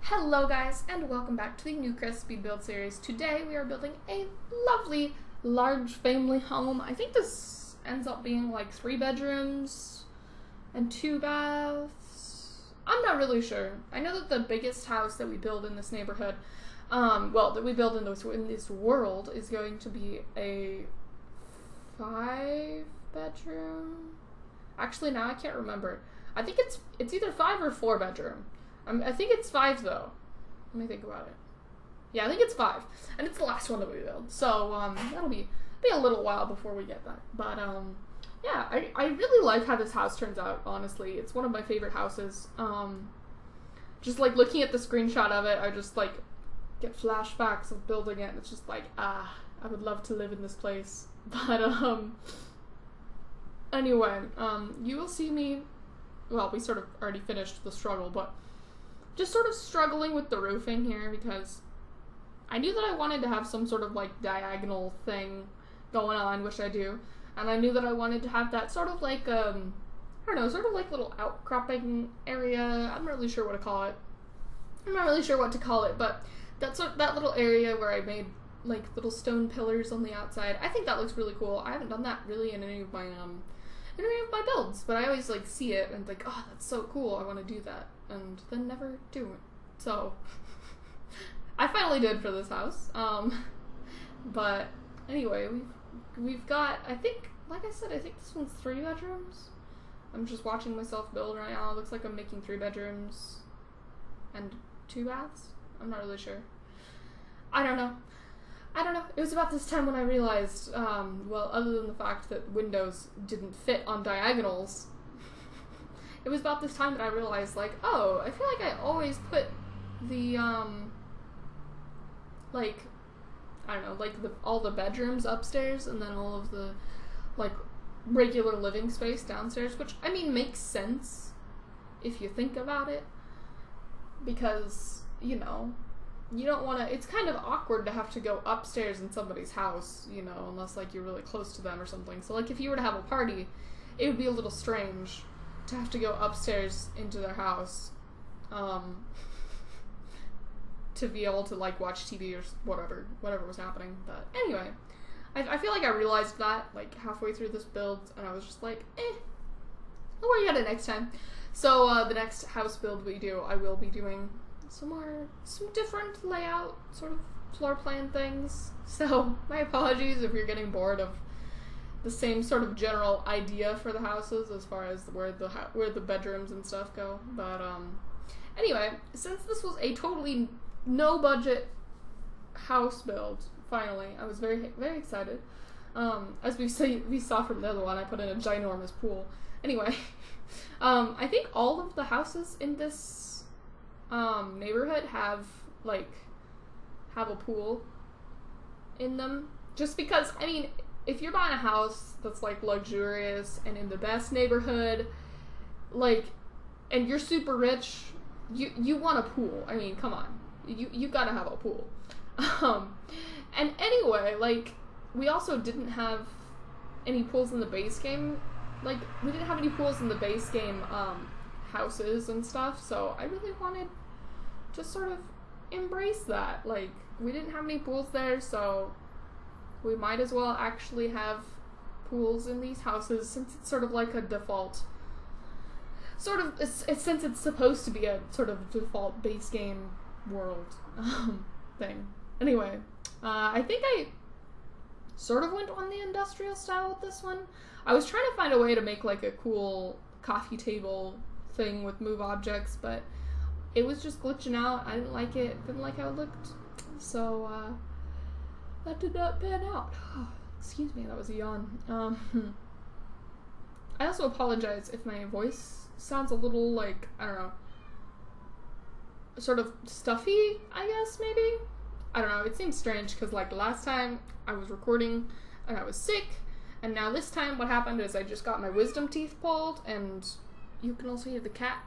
Hello guys, and welcome back to the Newcrest speed build series. Today we are building a lovely large family home. I think this ends up being like 3 bedrooms and 2 baths. I'm not really sure. I know that the biggest house that we build in this neighborhood, that we build in this world is going to be a 5 bedroom. Actually, now I can't remember. I think it's either 5 or 4 bedroom. I think it's 5 though. Let me think about it. Yeah, I think it's 5, and it's the last one that we build. So that'll be a little while before we get that. But yeah, I really like how this house turns out. Honestly, it's one of my favorite houses. Just like looking at the screenshot of it, I just like get flashbacks of building it. And it's just like I would love to live in this place. But anyway, you will see me. Well, we sort of already finished the struggle, but just sort of struggling with the roofing here because I knew that I wanted to have some sort of like diagonal thing going on, which I do, and I knew that I wanted to have that sort of like I don't know, sort of like little outcropping area. I'm not really sure what to call it. But that little area where I made like little stone pillars on the outside. I think that looks really cool. I haven't done that really in any of my builds, but I always like see it and think, oh, that's so cool, I want to do that, and then never do it. So I finally did for this house. But anyway, we've got, I think, like I said, I think this one's 3 bedrooms. I'm just watching myself build right now. It looks like I'm making 3 bedrooms and 2 baths. I'm not really sure. I don't know. It was about this time when I realized, well, other than the fact that windows didn't fit on diagonals, it was about this time that I realized, like, oh, I feel like I always put the, like, I don't know, like all the bedrooms upstairs and then all of the, like, regular living space downstairs, which, I mean, makes sense if you think about it, because, you know, you don't want to, it's kind of awkward to have to go upstairs in somebody's house, you know, unless, like, you're really close to them or something. So, like, if you were to have a party, it would be a little strange to have to go upstairs into their house, to be able to, like, watch TV or whatever was happening. But anyway, I feel like I realized that, like, halfway through this build, and I was just like, I'll worry about it next time. So, the next house build we do, I will be doing some different layout, sort of floor plan things. So my apologies if you're getting bored of the same sort of general idea for the houses as far as where the bedrooms and stuff go. But anyway, since this was a totally no budget house build, finally, I was very excited. As we saw from the other one, I put in a ginormous pool. Anyway, I think all of the houses in this neighborhood have a pool in them, just because, I mean, if you're buying a house that's like luxurious and in the best neighborhood, like, and you're super rich, you want a pool. I mean, come on, you gotta have a pool. And anyway, like, we also didn't have any pools in the base game. Like, we didn't have any pools in the base game houses and stuff, so I really wanted to sort of embrace that. Like, we didn't have any pools there, so we might as well actually have pools in these houses, since it's sort of like a default, since it's supposed to be a sort of default base game world thing. Anyway, I think I sort of went on the industrial style with this one. I was trying to find a way to make like a cool coffee table thing with move objects, but it was just glitching out. I didn't like it. Didn't like how it looked. So that did not pan out. Excuse me, that was a yawn. I also apologize if my voice sounds a little like, I don't know, sort of stuffy, I guess, maybe? I don't know, it seems strange because, like, last time I was recording and I was sick, and now this time what happened is I just got my wisdom teeth pulled, and you can also hear the cat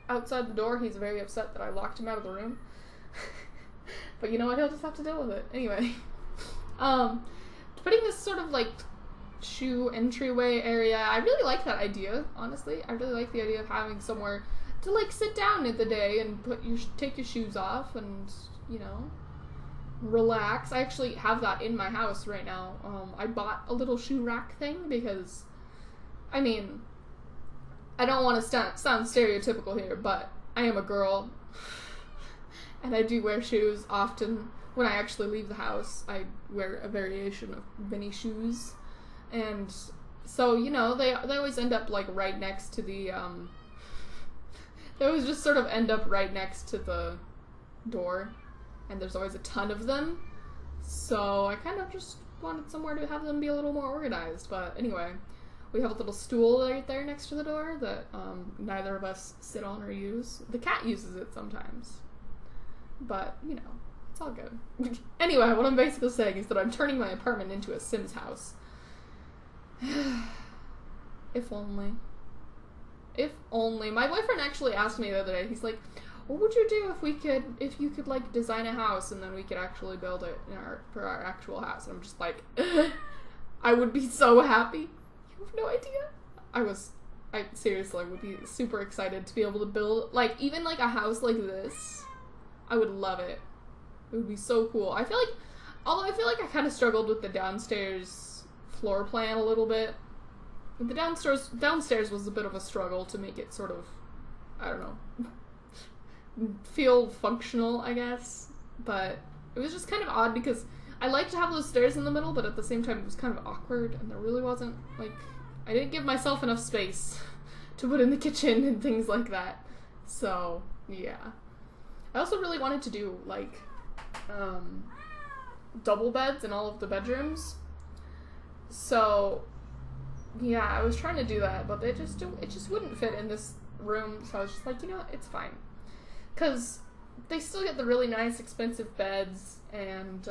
outside the door. He's very upset that I locked him out of the room. But you know what, he'll just have to deal with it. Anyway, putting this sort of like shoe entryway area, I really like that idea, honestly. I really like the idea of having somewhere to like sit down in the day and take your shoes off and, you know, relax. I actually have that in my house right now. I bought a little shoe rack thing because, I mean, I don't want to sound stereotypical here, but I am a girl and I do wear shoes often. When I actually leave the house, I wear a variation of mini shoes, and so, you know, they always end up like right next to the they always just sort of end up right next to the door, and there's always a ton of them, so I kind of just wanted somewhere to have them be a little more organized. But anyway, we have a little stool right there next to the door that neither of us sit on or use. The cat uses it sometimes, but, you know, it's all good. Anyway, what I'm basically saying is that I'm turning my apartment into a Sims house. If only. If only. My boyfriend actually asked me the other day, he's like, what would you do if you could like design a house and then we could actually build it for our actual house? And I'm just like, I would be so happy. You have no idea. I seriously would be super excited to be able to build, like, even like a house like this. I would love it. It would be so cool. Although I feel like I kind of struggled with the downstairs floor plan a little bit. The downstairs was a bit of a struggle to make it sort of, I don't know, feel functional, I guess. But it was just kind of odd because I like to have those stairs in the middle, but at the same time it was kind of awkward, and there really wasn't, like, I didn't give myself enough space to put in the kitchen and things like that. So, yeah. I also really wanted to do, like, double beds in all of the bedrooms. So, yeah, I was trying to do that, but it just wouldn't fit in this room, so I was just like, you know what, it's fine. Because they still get the really nice, expensive beds, and,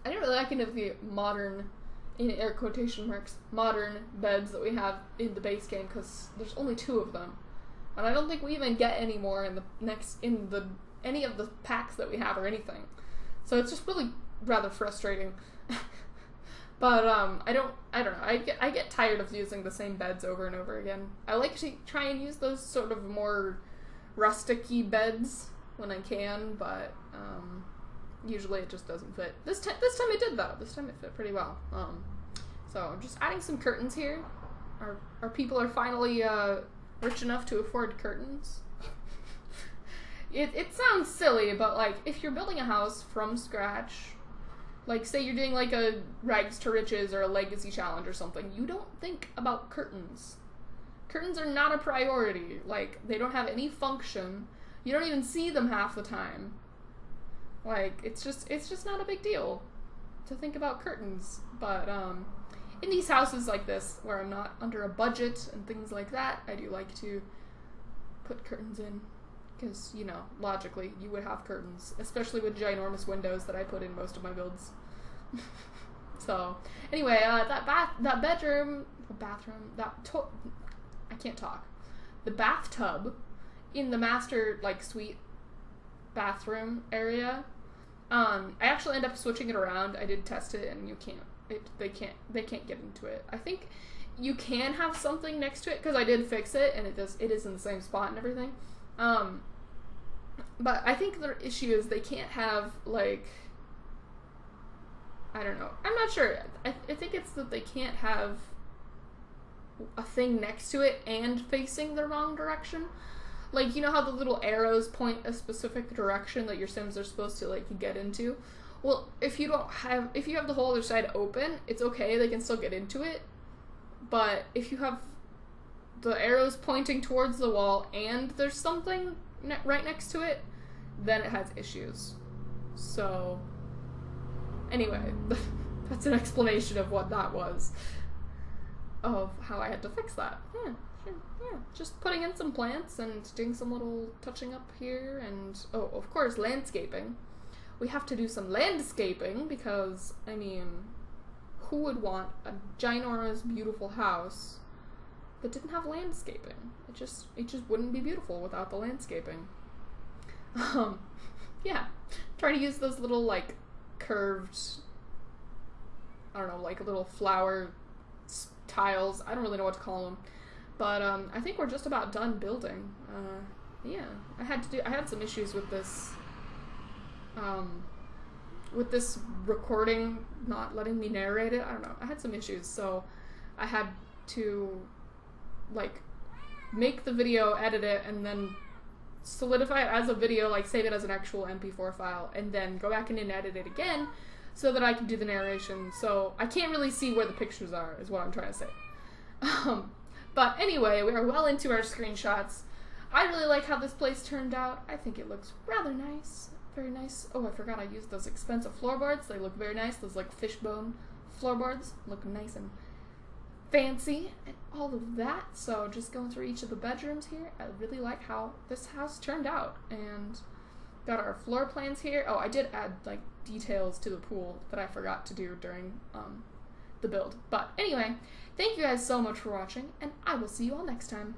I didn't really like any of the modern, in air quotation marks, modern beds that we have in the base game, because there's only 2 of them. And I don't think we even get any more in any of the packs that we have or anything. So it's just really rather frustrating. But I don't know. I get tired of using the same beds over and over again. I like to try and use those sort of more rustic-y beds when I can, but usually it just doesn't fit. This time it did, though. This time it fit pretty well. So I'm just adding some curtains here. Our people are finally rich enough to afford curtains. It sounds silly, but like, if you're building a house from scratch, like, say you're doing like a Rags to Riches or a Legacy Challenge or something, you don't think about curtains. Curtains are not a priority. Like, they don't have any function. You don't even see them half the time. Like, it's just not a big deal to think about curtains. But in these houses like this, where I'm not under a budget and things like that, I do like to put curtains in. Because, you know, logically, you would have curtains, especially with ginormous windows that I put in most of my builds. So, anyway, the bathtub in the master, like, suite bathroom area, I actually end up switching it around. I did test it, and they can't get into it. I think you can have something next to it, because I did fix it, and it is in the same spot and everything. But I think the issue is they can't have, like, I don't know. I'm not sure. I think it's that they can't have a thing next to it and facing the wrong direction. Like, you know how the little arrows point a specific direction that your Sims are supposed to, like, get into? Well, if you have the whole other side open, it's okay, they can still get into it. But if you have the arrows pointing towards the wall and there's something right next to it, then it has issues. So, anyway, that's an explanation of what that was. Of how I had to fix that. Yeah, sure, yeah. Just putting in some plants and doing some little touching up here, and, oh, of course, landscaping. We have to do some landscaping because, I mean, who would want a ginormous, beautiful house that didn't have landscaping? It just wouldn't be beautiful without the landscaping. Yeah. Trying to use those little, like, curved, I don't know, like little flower tiles. I don't really know what to call them. But I think we're just about done building. Yeah, I had some issues with this recording not letting me narrate it. I don't know. I had some issues, so I had to like make the video, edit it, and then solidify it as a video, like save it as an actual MP4 file, and then go back in and edit it again so that I can do the narration. So I can't really see where the pictures are, is what I'm trying to say. But anyway, we are well into our screenshots. I really like how this place turned out. I think it looks rather nice. Very nice. Oh, I forgot I used those expensive floorboards. They look very nice. Those like fishbone floorboards look nice and fancy and all of that. So just going through each of the bedrooms here, I really like how this house turned out. And got our floor plans here. Oh, I did add like details to the pool that I forgot to do during the build. But anyway, thank you guys so much for watching, and I will see you all next time.